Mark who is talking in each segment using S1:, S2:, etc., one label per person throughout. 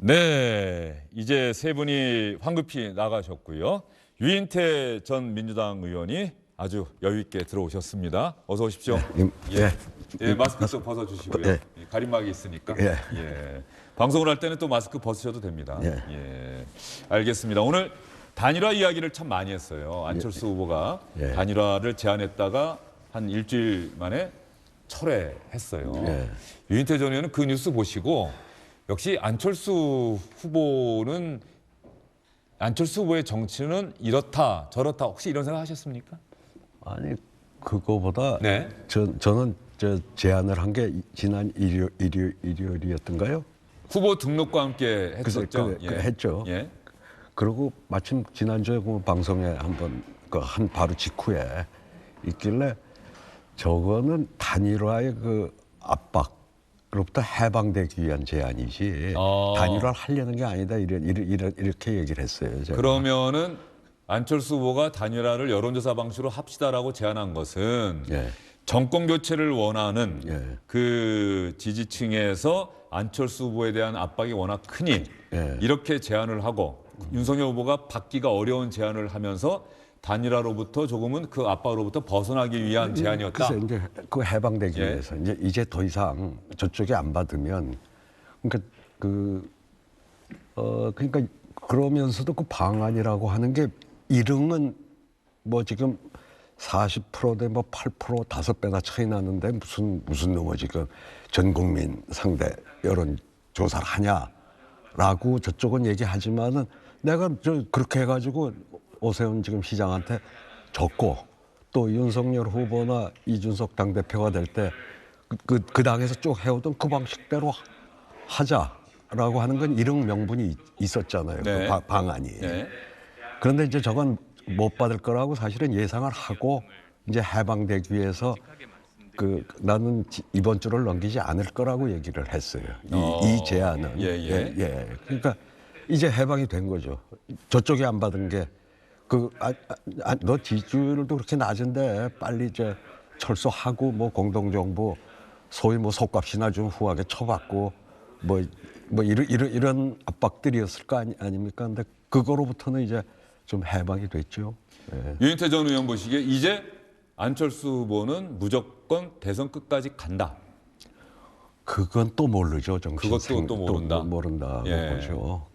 S1: 네, 이제 세 분이 황급히 나가셨고요. 유인태 전 민주당 의원이 아주 여유 있게 들어오셨습니다. 어서 오십시오. 예, 마스크 좀 벗어주시고요.
S2: 예.
S1: 가림막이 있으니까.
S2: 예.
S1: 예. 방송을 할 때는 또 마스크 벗으셔도 됩니다.
S2: 예.
S1: 예. 알겠습니다. 오늘 단일화 이야기를 참 많이 했어요. 안철수 후보가
S2: 예.
S1: 단일화를 제안했다가 한 일주일 만에 철회했어요.
S2: 예.
S1: 유인태 전 의원은 그 뉴스 보시고 역시 안철수 후보의 정치는 이렇다 저렇다 혹시 이런 생각 하셨습니까?
S2: 아니 그거보다
S1: 네.
S2: 저는 제안을 한 게 지난 일요일이었던가요?
S1: 후보 등록과 함께 했었죠.
S2: 했죠.
S1: 예.
S2: 그리고 마침 지난주에 그 방송에 한번 한 바로 직후에 있길래 저거는 단일화의 그 압박으로부터 해방되기 위한 제안이지 단일화를 하려는 게 아니다 이렇게 얘기를 했어요. 제가.
S1: 그러면은 안철수 후보가 단일화를 여론조사 방식으로 합시다라고 제안한 것은
S2: 예.
S1: 정권 교체를 원하는
S2: 예.
S1: 그 지지층에서 안철수 후보에 대한 압박이 워낙 크니
S2: 예.
S1: 이렇게 제안을 하고 윤석열 후보가 받기가 어려운 제안을 하면서 단일화로부터 조금은 그 압박으로부터 벗어나기 위한 제안이었다.
S2: 글쎄 이제 그 해방되기
S1: 예.
S2: 위해서 이제 더 이상 저쪽이 안 받으면 그러니까 그러면서도 그 방안이라고 하는 게 일응은 뭐 지금 40%대 뭐 8% 5배나 차이 나는데 무슨 놈의 지금 전 국민 상대 여론 조사를 하냐라고 저쪽은 얘기하지만은 내가 그렇게 해가지고 오세훈 지금 시장한테 졌고 또 윤석열 후보나 이준석 당대표가 될 때 그 당에서 쭉 해오던 그 방식대로 하자라고 하는 건 일응 명분이 있었잖아요.
S1: 네.
S2: 그 방안이.
S1: 네.
S2: 그런데 이제 저건 못 받을 거라고 사실은 예상을 하고 이제 해방되기 위해서 나는 이번 주를 넘기지 않을 거라고 얘기를 했어요. 이 제안은.
S1: 예.
S2: 그러니까 이제 해방이 된 거죠. 저쪽이 안 받은 게 너 지지율도 그렇게 낮은데 빨리 이제 철수하고 뭐 공동정부 소위 뭐 속값이나 좀 후하게 쳐받고 뭐 이런 압박들이었을 거 아닙니까? 근데 그거로부터는 이제 좀 해방이 됐죠. 예.
S1: 유인태 전 의원 보시기에 이제 안철수 후보는 무조건 대선 끝까지 간다.
S2: 그건 또 모르죠.
S1: 그것도 또 모른다.
S2: 모른다고
S1: 예.
S2: 보죠.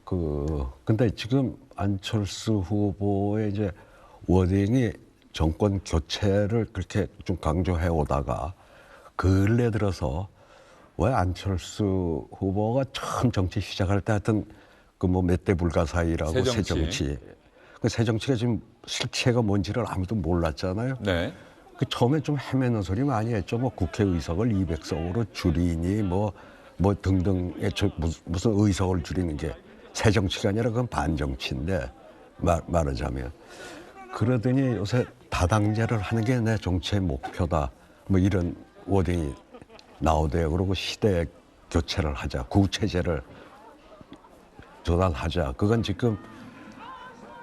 S2: 근데 지금 안철수 후보의 이제 워딩이 정권 교체를 그렇게 좀 강조해 오다가 근래 들어서 왜 안철수 후보가 처음 정치 시작할 때 하여튼 그 뭐 몇 대 불가사의라고 새정치. 그 새정치가 지금 실체가 뭔지를 아무도 몰랐잖아요.
S1: 네.
S2: 그 처음에 좀 헤매는 소리 많이 했죠. 뭐 국회의석을 200석으로 줄이니 뭐 등등의 무슨 의석을 줄이는 게 새정치가 아니라 그건 반정치인데 말하자면 그러더니 요새 다당제를 하는 게 내 정치의 목표다. 뭐 이런 워딩이 나오대요. 그리고 시대 교체를 하자. 구체제를 조달하자. 그건 지금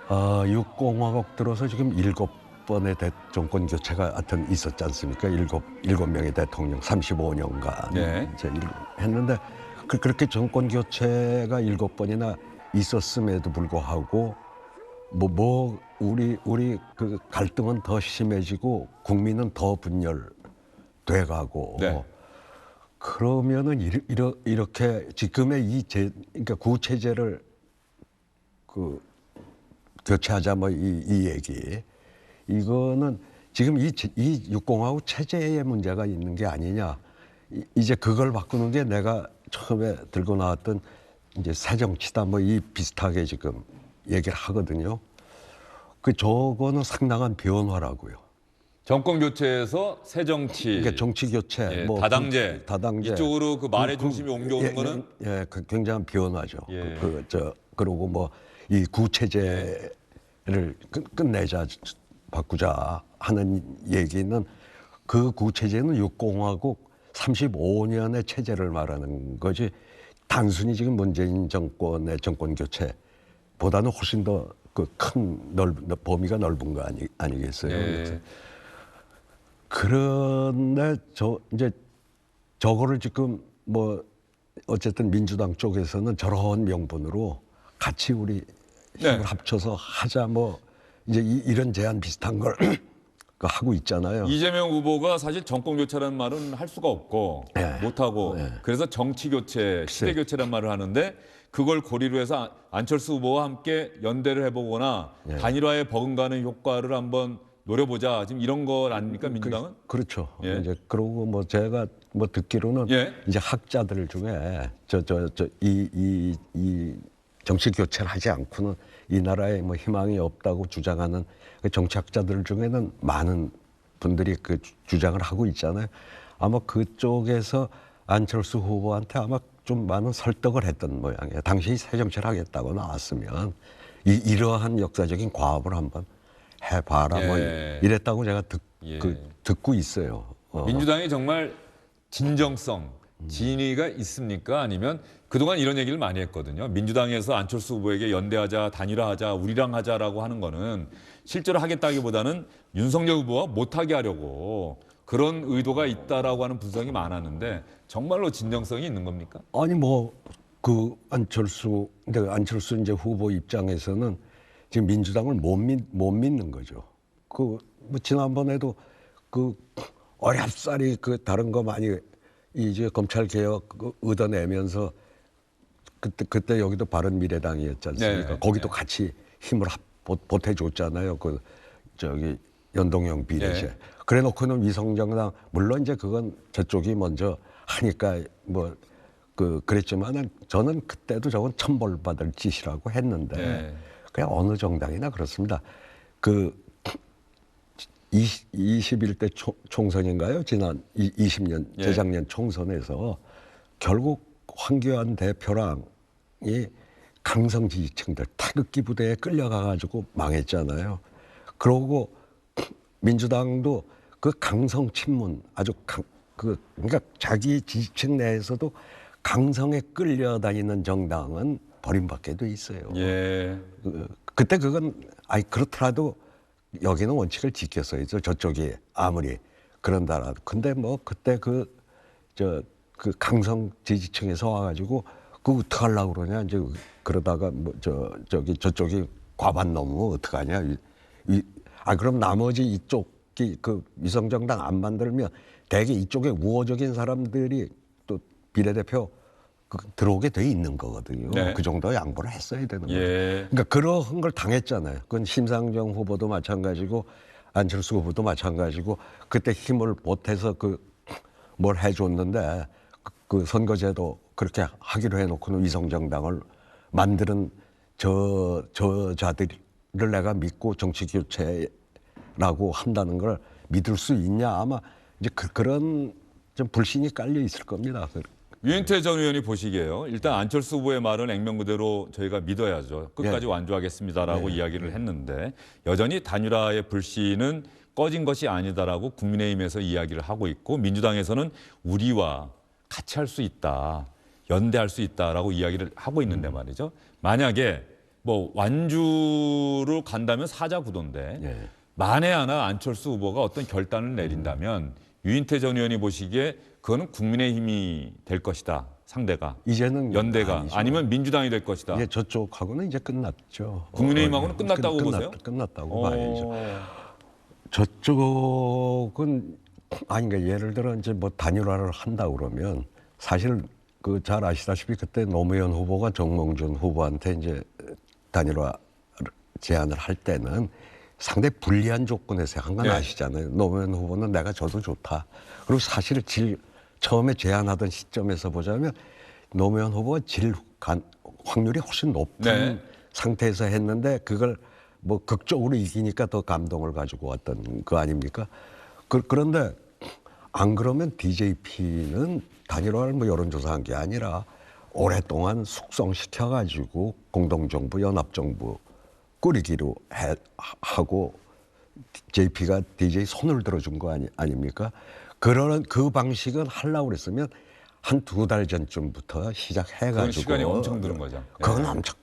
S2: 6공화국 들어서 지금 7번의 정권 교체가 하여튼 있었지 않습니까? 7명의 대통령 35년간
S1: 네.
S2: 이제 했는데 그렇게 정권 교체가 7번이나 있었음에도 불구하고 우리 그 갈등은 더 심해지고 국민은 더 분열돼 가고
S1: 네.
S2: 그러면은 이렇게 지금의 그러니까 구체제를 교체하자 뭐 이 얘기 이거는 지금 이 6공화국 체제에 문제가 있는 게 아니냐 이제 그걸 바꾸는 게 내가 처음에 들고 나왔던 이제 새정치다 뭐 이 비슷하게 지금 얘기를 하거든요. 저거는 상당한 변화라고요.
S1: 정권 교체에서 새 정치,
S2: 그러니까 정치 교체,
S1: 예,
S2: 뭐
S1: 다당제,
S2: 다당제
S1: 이쪽으로 그 말의 중심이 옮겨오는 거는
S2: 굉장한 변화죠.
S1: 예.
S2: 그리고 뭐 이 구체제를 끝내자, 바꾸자 하는 얘기는 그 구체제는 6공화국 35년의 체제를 말하는 거지 단순히 지금 문재인 정권의 정권 교체보다는 훨씬 더 그 큰 범위가 넓은 거 아니겠어요?
S1: 예.
S2: 그런데 이제 저거를 지금 뭐 어쨌든 민주당 쪽에서는 저런 명분으로 같이 우리 힘을
S1: 네.
S2: 합쳐서 하자 뭐 이제 이런 제안 비슷한 걸 그 하고 있잖아요.
S1: 이재명 후보가 사실 정권 교체라는 말은 할 수가 없고
S2: 네.
S1: 못 하고 그래서 정치 교체, 시대 교체란 말을 하는데 그걸 고리로 해서 안철수 후보와 함께 연대를 해보거나 단일화에 버금가는 효과를 한번 노려보자. 지금 이런 거 아닙니까 민주당은?
S2: 그렇죠.
S1: 예.
S2: 이제 그러고 뭐 제가 뭐 듣기로는
S1: 예.
S2: 이제 학자들 중에 이 정치 교체를 하지 않고는 이 나라에 뭐 희망이 없다고 주장하는 그 정치학자들 중에는 많은 분들이 그 주장을 하고 있잖아요. 아마 그쪽에서 안철수 후보한테 아마 좀 많은 설득을 했던 모양이에요. 당신이 새 정치를 하겠다고 나왔으면 이러한 역사적인 과업을 한번 해봐라 뭐
S1: 예.
S2: 이랬다고 제가
S1: 예.
S2: 듣고 있어요.
S1: 민주당이 정말 진정성, 진의가 있습니까? 아니면 그동안 이런 얘기를 많이 했거든요. 민주당에서 안철수 후보에게 연대하자, 단일화하자, 우리랑 하자라고 하는 거는 실제로 하겠다기보다는 윤석열 후보와 못하게 하려고 그런 의도가 있다라고 하는 분석이 많았는데 정말로 진정성이 있는 겁니까?
S2: 아니 뭐 그 안철수 이제 후보 입장에서는 지금 민주당을 못 믿는 거죠. 그 뭐 지난번에도 그 어렵사리 그 다른 거 많이 이제 검찰 개혁 얻어내면서 그때 여기도 바른미래당이었지 않습니까?
S1: 네,
S2: 거기도
S1: 네.
S2: 같이 힘을 보태줬잖아요. 그 저기 연동형 비례제.
S1: 네.
S2: 그래놓고는 위성정당 물론 이제 그건 저쪽이 먼저 하니까 뭐 그랬지만은 저는 그때도 저건 천벌받을 짓이라고 했는데
S1: 네.
S2: 그냥 어느 정당이나 그렇습니다. 그 21대 총선인가요? 지난 20년
S1: 예.
S2: 재작년 총선에서 결국 황교안 대표랑이 강성 지지층들 태극기 부대에 끌려가 가지고 망했잖아요. 그러고 민주당도 그 강성 친문 아주 그러니까 자기 지지층 내에서도 강성에 끌려다니는 정당은 버림받게 돼 있어요.
S1: 예.
S2: 그때 그건 그렇더라도 여기는 원칙을 지켰어야죠. 저쪽이 아무리 그런다라도. 근데 뭐 그때 그 강성 지지층에서 와가지고 그거 어떡하려고 그러냐 이제 그러다가 뭐 저쪽이 과반 넘으면 어떡하냐. 그럼 나머지 이쪽이 그 위성정당 안 만들면 대개 이쪽에 우호적인 사람들이 또 비례대표 들어오게 돼 있는 거거든요.
S1: 네.
S2: 그 정도 양보를 했어야 되는 거죠.
S1: 예.
S2: 그러니까 그런 걸 당했잖아요. 그건 심상정 후보도 마찬가지고 안철수 후보도 마찬가지고 그때 힘을 보태서 뭘 해줬는데 그 선거제도 그렇게 하기로 해놓고는 위성정당을 만드는 저자들을 내가 믿고 정치 교체라고 한다는 걸 믿을 수 있냐 아마 이제 그런 좀 불신이 깔려 있을 겁니다.
S1: 유인태 전 의원이 보시기에요. 일단 안철수 후보의 말은 액면 그대로 저희가 믿어야죠. 끝까지 완주하겠습니다라고 이야기를 했는데 여전히 단일화의 불씨는 꺼진 것이 아니다라고 국민의힘에서 이야기를 하고 있고 민주당에서는 우리와 같이 할 수 있다, 연대할 수 있다라고 이야기를 하고 있는데 말이죠. 만약에 뭐 완주로 간다면 사자구도인데 만에 하나 안철수 후보가 어떤 결단을 내린다면 유인태 전 의원이 보시기에 그거는 국민의힘이 될 것이다. 상대가.
S2: 이제는
S1: 연대가.
S2: 아니죠.
S1: 아니면 민주당이 될 것이다.
S2: 예, 저쪽하고는 이제 끝났죠.
S1: 국민의힘하고는 끝났다고 보세요?
S2: 끝났다고 봐야죠. 저쪽은 그러니까 예를 들어 이제 뭐 단일화를 한다 그러면 사실 그 잘 아시다시피 그때 노무현 후보가 정몽준 후보한테 이제 단일화 제안을 할 때는 상당히 불리한 조건에서 한 건 아시잖아요. 노무현 후보는 내가 줘도 좋다. 그리고 사실 처음에 제안하던 시점에서 보자면 노무현 후보가 확률이 훨씬 높은 상태에서 했는데 그걸 뭐 극적으로 이기니까 더 감동을 가지고 왔던 거 아닙니까? 그런데 안 그러면 DJP는 단일화를 뭐 여론조사한 게 아니라 오랫동안 숙성시켜가지고 공동정부, 연합정부 꾸리기로 하고 JP가 DJ 손을 들어준 거 아닙니까? 그런 그 방식은 하려고 그랬으면 한 2달 전쯤부터 시작해가지고
S1: 그건 시간이 엄청 드는 거죠.
S2: 그건 엄청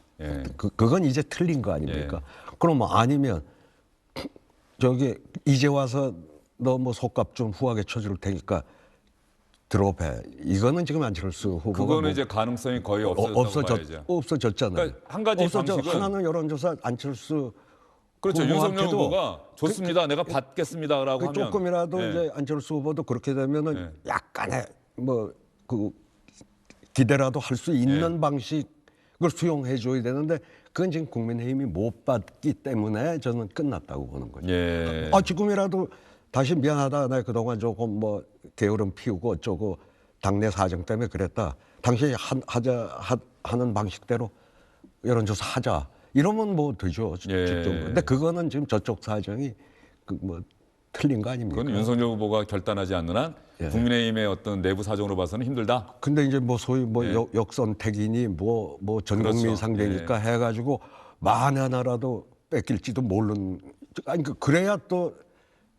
S2: 그건 이제 틀린 거 아닙니까? 그럼 아니면 저기 이제 와서 너 뭐 속값 좀 후하게 쳐줄 테니까 드롭해. 이거는 지금 안철수 후보가
S1: 그거는
S2: 뭐
S1: 이제 가능성이 거의 없어졌다고 봐야죠.
S2: 없어졌잖아요.
S1: 그러니까 한 가지 방식은
S2: 하나는 여론조사 안철수
S1: 그렇죠. 윤석열
S2: 후보한테도
S1: 후보가 좋습니다. 내가 받겠습니다라고
S2: 그
S1: 하면
S2: 조금이라도
S1: 예.
S2: 이제 안철수 후보도 그렇게 되면은
S1: 예.
S2: 약간의 뭐 그 기대라도 할 수 있는
S1: 예.
S2: 방식을 수용해 줘야 되는데 그건 지금 국민의힘이 못 받기 때문에 저는 끝났다고 보는 거죠.
S1: 예.
S2: 지금이라도 다시 미안하다. 내가 그동안 조금 뭐 게으름 피우고 어쩌고 당내 사정 때문에 그랬다. 당신이 하는 방식대로 여론조사 하자. 이러면 뭐 되죠.
S1: 예.
S2: 근데 그거는 지금 저쪽 사정이 그 뭐 틀린 거 아닙니까?
S1: 그건 윤석열 후보가 결단하지 않는 한
S2: 예.
S1: 국민의힘의 어떤 내부 사정으로 봐서는 힘들다.
S2: 근데 이제 뭐 소위 뭐
S1: 예.
S2: 역선택이니 뭐 전 국민
S1: 그렇죠.
S2: 상대니까 해가지고 만에 하나라도 뺏길지도 모르는 아니 그래야 또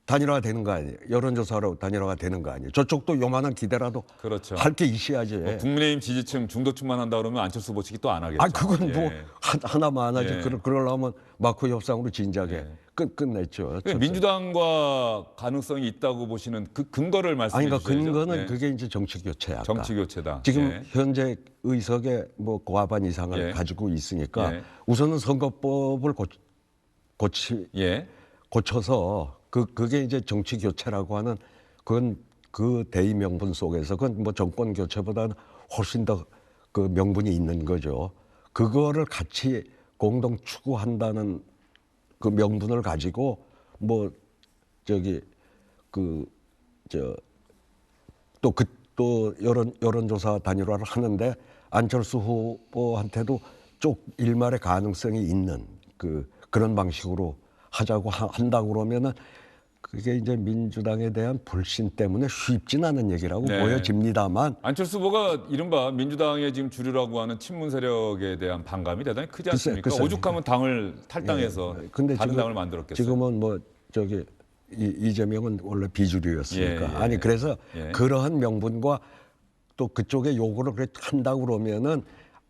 S2: 단일화가 되는 거 아니에요. 여론조사로 단일화가 되는 거 아니에요. 저쪽도 요만한 기대라도
S1: 그렇죠.
S2: 할 게 있어야지.
S1: 국민의힘 지지층 중도층만 한다 그러면 안철수 후보 측이 또 안 하겠죠.
S2: 그건 뭐
S1: 예.
S2: 하나만 하지.
S1: 예.
S2: 그러려면 마크 협상으로 진작에
S1: 예.
S2: 끝냈죠.
S1: 민주당과 가능성이 있다고 보시는 그 근거를 말씀해
S2: 그러니까
S1: 주셔야죠.
S2: 근거는
S1: 예.
S2: 그게 이제 정치 교체야.
S1: 정치 교체다.
S2: 지금
S1: 예.
S2: 현재 의석의 뭐 과반 이상을
S1: 예.
S2: 가지고 있으니까
S1: 예.
S2: 우선은 선거법을
S1: 예.
S2: 고쳐서 그게 이제 정치 교체라고 하는 그건 그 대의 명분 속에서 그건 뭐 정권 교체보다는 훨씬 더 그 명분이 있는 거죠. 그거를 같이 공동 추구한다는 그 명분을 가지고 뭐 저기 또 여론조사 단일화를 하는데 안철수 후보한테도 쪽 일말의 가능성이 있는 그런 방식으로 하자고 한다고 그러면은 그게 이제 민주당에 대한 불신 때문에 쉽진 않은 얘기라고
S1: 네.
S2: 보여집니다만
S1: 안철수 후보가 이른바 민주당의 지금 주류라고 하는 친문 세력에 대한 반감이 대단히 크지 않습니까?
S2: 글쎄.
S1: 오죽하면 당을 탈당해서
S2: 근데
S1: 다른
S2: 지금,
S1: 당을 만들었겠어요.
S2: 지금은 뭐 저기 이재명은 원래 비주류였으니까
S1: 예, 예.
S2: 아니 그래서
S1: 예.
S2: 그러한 명분과 또 그쪽의 요구를 그렇게 한다고 그러면은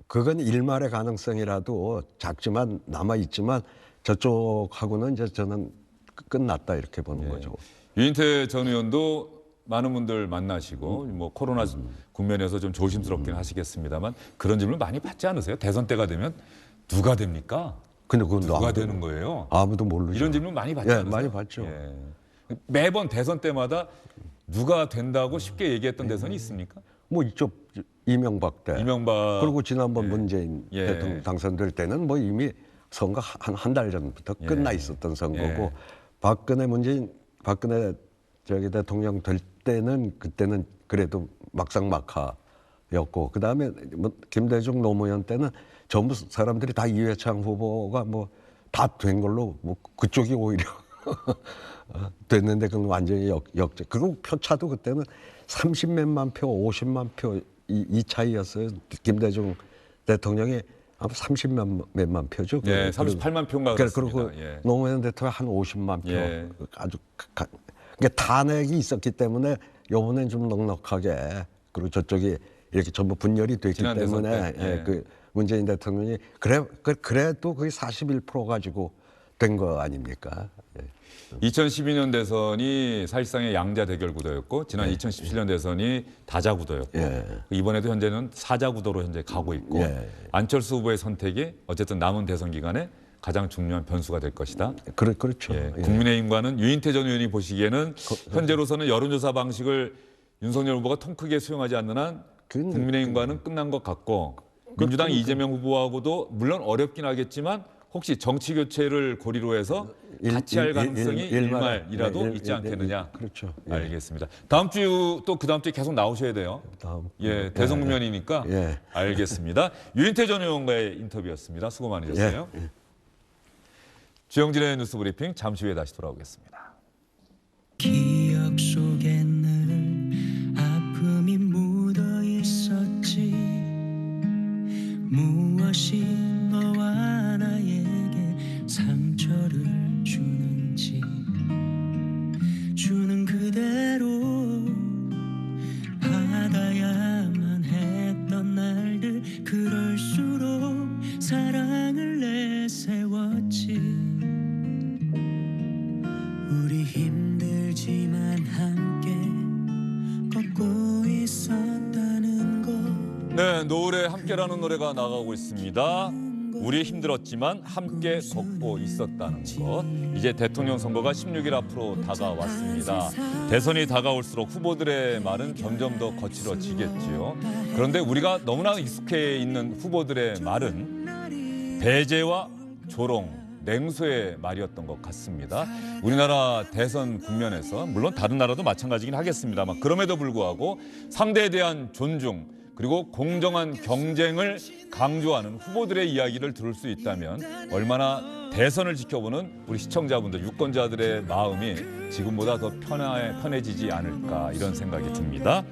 S2: 그건 일말의 가능성이라도 작지만 남아 있지만 저쪽하고는 이제 저는 끝났다 이렇게 보는 거죠.
S1: 유인태 전 의원도 많은 분들 만나시고 뭐 코로나 국면에서 좀 조심스럽긴 하시겠습니다만 그런 질문 많이 받지 않으세요? 대선 때가 되면 누가 됩니까?
S2: 근데 그건
S1: 누가 되는 거예요?
S2: 아무도 모르죠.
S1: 이런 질문 많이 받지
S2: 예,
S1: 않으세요?
S2: 많이 받죠.
S1: 예. 매번 대선 때마다 누가 된다고 쉽게 얘기했던 대선이 있습니까?
S2: 뭐 이쪽 이명박 때
S1: 이명박
S2: 그리고 지난번 문재인
S1: 예.
S2: 대통령 당선될 때는 뭐 이미 선거 한 달 전부터 끝나 있었던 선거고
S1: 예.
S2: 박근혜 저기 대통령 될 때는 그때는 그래도 막상막하였고 그다음에 뭐 김대중 노무현 때는 전부 사람들이 다 이회창 후보가 뭐 다 된 걸로 뭐 그쪽이 오히려 됐는데 그건 완전히 역제. 그리고 표차도 그때는 30몇만 표, 50만 표 이 차이였어요. 김대중 대통령이 아마 30몇만 표죠.
S1: 예, 38만 표인가
S2: 그리고
S1: 그렇습니다. 예.
S2: 노무현 대통령 한 50만 표.
S1: 예.
S2: 아주 그러니까 탄핵이 있었기 때문에 요번엔 좀 넉넉하게 그리고 저쪽이 이렇게 전부 분열이 됐기
S1: 지난 대선
S2: 때문에
S1: 때. 예.
S2: 그 문재인 대통령이 그래도 거의 41% 가지고 된 거 아닙니까? 예.
S1: 2012년 대선이 사실상의 양자 대결 구도였고 지난 2017년 대선이 다자 구도였고
S2: 예.
S1: 이번에도 현재는 사자 구도로 현재 가고 있고
S2: 예.
S1: 안철수 후보의 선택이 어쨌든 남은 대선 기간에 가장 중요한 변수가 될 것이다.
S2: 그렇죠.
S1: 예,
S2: 예.
S1: 국민의힘과는 유인태 전 의원이 보시기에는 현재로서는 여론조사 방식을 윤석열 후보가 통 크게 수용하지 않는 한 국민의힘과는 끝난 것 같고 민주당 이재명 후보하고도 물론 어렵긴 하겠지만 혹시 정치 교체를 고리로 해서 같이 할 가능성이 일말이라도 있지 않겠느냐.
S2: 그렇죠. 예.
S1: 알겠습니다. 다음 주 또 그 다음 주에 계속 나오셔야 돼요.
S2: 다음.
S1: 예, 대선 국면이니까
S2: 예.
S1: 알겠습니다. 유인태 전 의원과의 인터뷰였습니다. 수고 많으셨어요.
S2: 예.
S1: 주영진의 뉴스 브리핑 잠시 후에 다시 돌아오겠습니다.
S3: 기억 속에 늘 아픔이 묻어 있었지 무엇이 너와 나에게 상처를 주는지 주는 그대로 받아야만 했던 날들 그럴수록 사랑을 내세웠지 우리 힘들지만 함께 걷고 있어
S1: 노을에 함께라는 노래가 나가고 있습니다. 우리 힘들었지만 함께 걷고 있었다는 것. 이제 대통령 선거가 16일 앞으로 다가왔습니다. 대선이 다가올수록 후보들의 말은 점점 더 거칠어지겠지요. 그런데 우리가 너무나 익숙해 있는 후보들의 말은 배제와 조롱, 냉소의 말이었던 것 같습니다. 우리나라 대선 국면에서 물론 다른 나라도 마찬가지긴 하겠습니다만 그럼에도 불구하고 상대에 대한 존중 그리고 공정한 경쟁을 강조하는 후보들의 이야기를 들을 수 있다면 얼마나 대선을 지켜보는 우리 시청자분들, 유권자들의 마음이 지금보다 더 편해지지 않을까 이런 생각이 듭니다.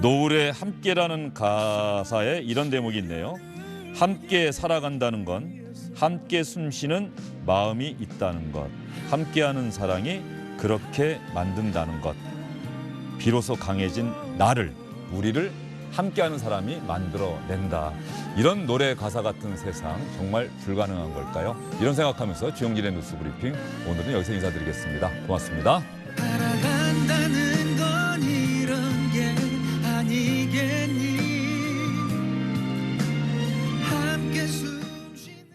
S1: 노을의 함께라는 가사에 이런 대목이 있네요. 함께 살아간다는 건 함께 숨쉬는 마음이 있다는 것. 함께하는 사랑이 그렇게 만든다는 것. 비로소 강해진 나를, 우리를 함께하는 사람이 만들어낸다. 이런 노래 가사 같은 세상 정말 불가능한 걸까요? 이런 생각하면서 주영진의 뉴스 브리핑 오늘은 여기서 인사드리겠습니다. 고맙습니다.
S3: 살아간다는 건 이런 게 아니겠니 함께 숨쉬는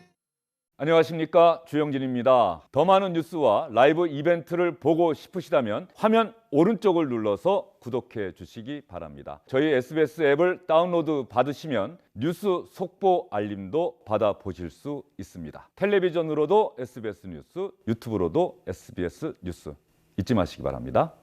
S1: 안녕하십니까, 주영진입니다. 더 많은 뉴스와 라이브 이벤트를 보고 싶으시다면 화면 오른쪽을 눌러서 구독해 주시기 바랍니다. 저희 SBS 앱을 다운로드 받으시면 뉴스 속보 알림도 받아보실 수 있습니다. 텔레비전으로도 SBS 뉴스, 유튜브로도 SBS 뉴스 잊지 마시기 바랍니다.